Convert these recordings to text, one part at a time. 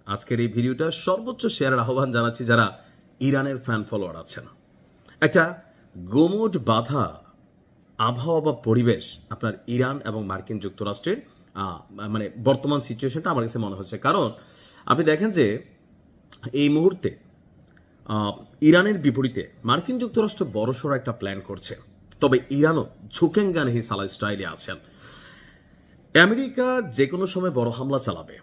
আজকের এই ভিডিওটা সর্বোচ্চ শেয়ারের আহ্বান জানাচ্ছি যারা ইরানের ফ্যান ফলোয়ার আছেন। একটা গোমট বাঁধা আবহাওয়া বা পরিবেশ আপনার ইরান এবং মার্কিন যুক্তরাষ্ট্রের মানে বর্তমান সিচুয়েশনটা আমার কাছে মনে হচ্ছে। কারণ আপনি দেখেন যে এই মুহূর্তে ইরানের বিপরীতে মার্কিন যুক্তরাষ্ট্র বড়সড় একটা প্ল্যান করছে, তবে ইরানও ঝুঁকেঙ্গান হি সালা স্টাইলে আছেন। আমেরিকা যে কোনো সময় বড় হামলা চালাবে,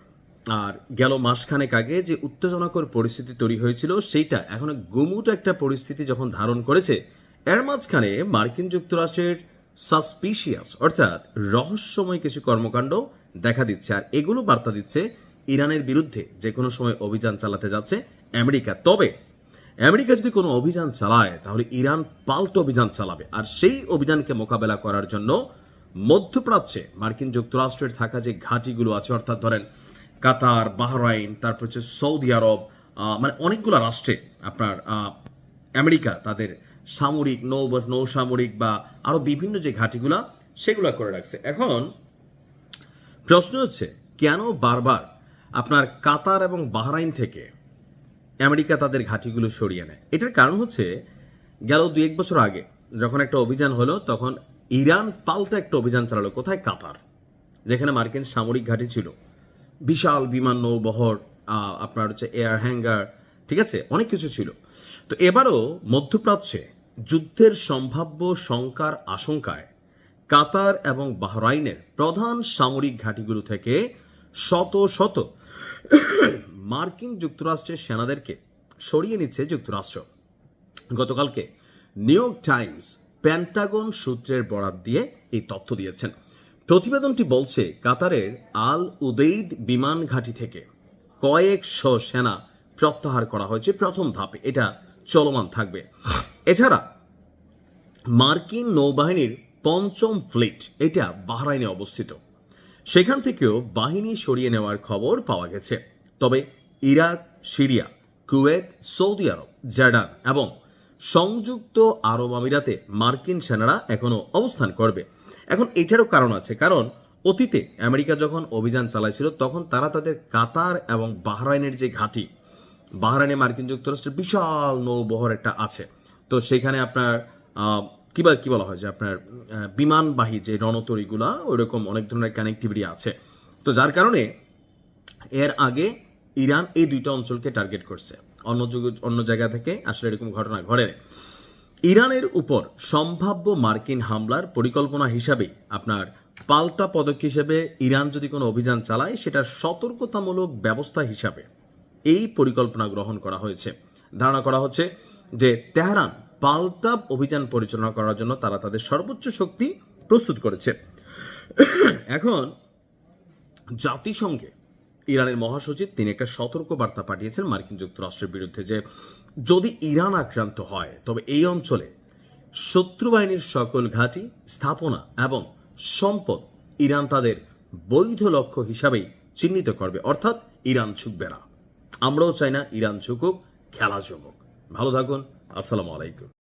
আর গেল মাসখানেক আগে যে উত্তেজনাকর পরিস্থিতি তৈরি হয়েছিল সেইটা এখন গুমুট একটা পরিস্থিতি যখন ধারণ করেছে, এর মাঝখানে মার্কিন যুক্তরাষ্ট্রের সাসপিশিয়াস অর্থাৎ রহস্যময় কিছু কর্মকাণ্ড দেখা দিচ্ছে, আর এগুলো বার্তা দিচ্ছে ইরানের বিরুদ্ধে যে কোনো সময় অভিযান চালাতে যাচ্ছে আমেরিকা। তবে আমেরিকা যদি কোনো অভিযান চালায় তাহলে ইরান পাল্টা অভিযান চালাবে, আর সেই অভিযানকে মোকাবেলা করার জন্য মধ্যপ্রাচ্যে মার্কিন যুক্তরাষ্ট্রের থাকা যে ঘাঁটিগুলো আছে, অর্থাৎ ধরেন কাতার, বাহরাইন, তারপর হচ্ছে সৌদি আরব, মানে অনেকগুলো রাষ্ট্রে আপনার আমেরিকা তাদের সামরিক নৌসামরিক বা আরো বিভিন্ন যে ঘাঁটিগুলো সেগুলো করে রাখছে। এখন প্রশ্ন হচ্ছে কেন বারবার আপনার কাতার এবং বাহরাইন থেকে আমেরিকা তাদের ঘাঁটিগুলো সরিয়ে নেয়? এটার কারণ হচ্ছে গেল 2-1 বছর আগে যখন একটা অভিযান হলো তখন ইরান পাল্টা একটা অভিযান চালালো। কোথায়? কাতার, যেখানে মার্কিন সামরিক ঘাঁটি ছিল, বিশাল বিমান নৌবহর, আপনার হচ্ছে এয়ার হ্যাঙ্গার, ঠিক আছে, অনেক কিছু ছিল। তো এবারও মধ্যপ্রাচ্যে যুদ্ধের সম্ভাব্য শঙ্কার আশঙ্কায় কাতার এবং বাহরাইনের প্রধান সামরিক ঘাঁটিগুলো থেকে শত শত মার্কিন যুক্তরাষ্ট্রের সেনাদেরকে সরিয়ে নিচ্ছে যুক্তরাষ্ট্র। গতকালকে নিউ ইয়র্ক টাইমস পেন্টাগন সূত্রের বরাত দিয়ে এই তথ্য দিয়েছেন। প্রতিবেদনটি বলছে কাতারের আল উদেইদ বিমান ঘাঁটি থেকে কয়েকশো সেনা প্রত্যাহার করা হয়েছে প্রথম ধাপে, এটা চলমান থাকবে। এছাড়া মার্কিন নৌবাহিনীর 5ম ফ্লিট এটা বাহরাইনে অবস্থিত, সেখান থেকেও বাহিনী সরিয়ে নেওয়ার খবর পাওয়া গেছে। তবে ইরাক, সিরিয়া, কুয়েত, সৌদি আরব, জর্ডান এবং সংযুক্ত আরব আমিরাতে মার্কিন সেনারা এখনো অবস্থান করবে। এখন এটারও কারণ আছে, কারণ অতীতে আমেরিকা যখন অভিযান চালাইছিল তখন তারা তাদের কাতার এবং বাহরাইনের যে ঘাঁটি, বাহরাইনে মার্কিন যুক্তরাষ্ট্রের বিশাল নৌবহর একটা আছে, তো সেখানে আপনার কি বলা হয় যে আপনার বিমানবাহী যে রণতরীগুলা ওইরকম অনেক ধরনের কানেক্টিভিটি আছে। তো যার কারণে এর আগে ইরান এই 2টা অঞ্চলকে টার্গেট করছে, অন্য জায়গা থেকে আসলে এরকম ঘটনা ঘটে। ইরানের উপর সম্ভাব্য মার্কিন হামলার পরিকল্পনা হিসাবে আপনার পাল্টা পদক্ষেপ হিসেবে ইরান যদি কোনো অভিযান চালায় সেটার সতর্কতামূলক ব্যবস্থা হিসাবে এই পরিকল্পনা গ্রহণ করা হয়েছে। ধারণা করা হচ্ছে যে তেহরান পাল্টা অভিযান পরিচালনা করার জন্য তারা তাদের সর্বোচ্চ শক্তি প্রস্তুত করেছে। এখন জাতিসংঘে ইরানের মহাসচিব তিনি একটা সতর্ক বার্তা পাঠিয়েছেন মার্কিন যুক্তরাষ্ট্রের বিরুদ্ধে যে যদি ইরান আক্রান্ত হয় তবে এই অঞ্চলে শত্রু বাহিনীর সকল ঘাঁটি, স্থাপনা এবং সম্পদ ইরান তাদের বৈধ লক্ষ্য হিসাবেই চিহ্নিত করবে, অর্থাৎ ইরান ঝুঁকবে না। আমরাও চাই না ইরান ঝুঁকুক, খেলা জমুক। ভালো থাকুন, আসসালামু আলাইকুম।